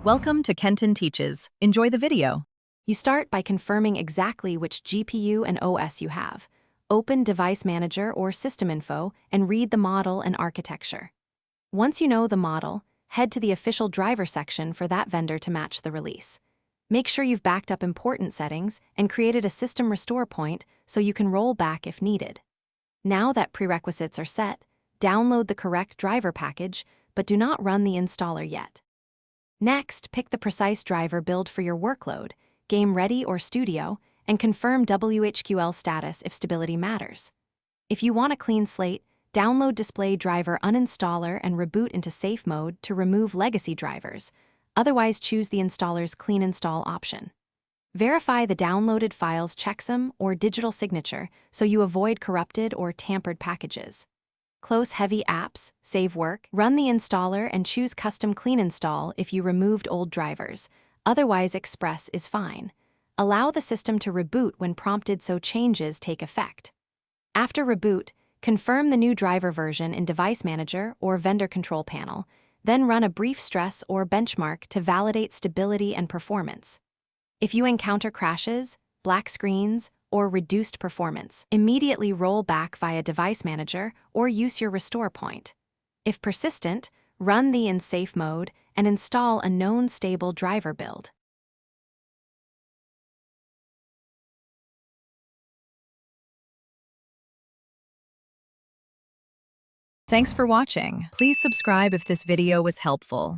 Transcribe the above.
Welcome to Kenton Teaches. Enjoy the video. You start by confirming exactly which GPU and OS you have. Open Device Manager or System Info and read the model and architecture. Once you know the model, head to the official driver section for that vendor to match the release. Make sure you've backed up important settings and created a system restore point so you can roll back if needed. Now that prerequisites are set, download the correct driver package, but do not run the installer yet. Next, pick the precise driver build for your workload, Game Ready or Studio, and confirm WHQL status if stability matters. If you want a clean slate, download Display Driver Uninstaller and reboot into Safe Mode to remove legacy drivers. Otherwise, choose the installer's Clean Install option. Verify the downloaded file's checksum or digital signature so you avoid corrupted or tampered packages. Close heavy apps, save work, run the installer and choose Custom Clean Install if you removed old drivers. Otherwise, Express is fine. Allow the system to reboot when prompted so changes take effect. After reboot, confirm the new driver version in Device Manager or Vendor Control Panel, then run a brief stress or benchmark to validate stability and performance. If you encounter crashes, black screens, or reduced performance, immediately roll back via Device Manager or use your restore point. If persistent, run the in safe mode and install a known stable driver build. Thanks for watching. Please subscribe if this video was helpful.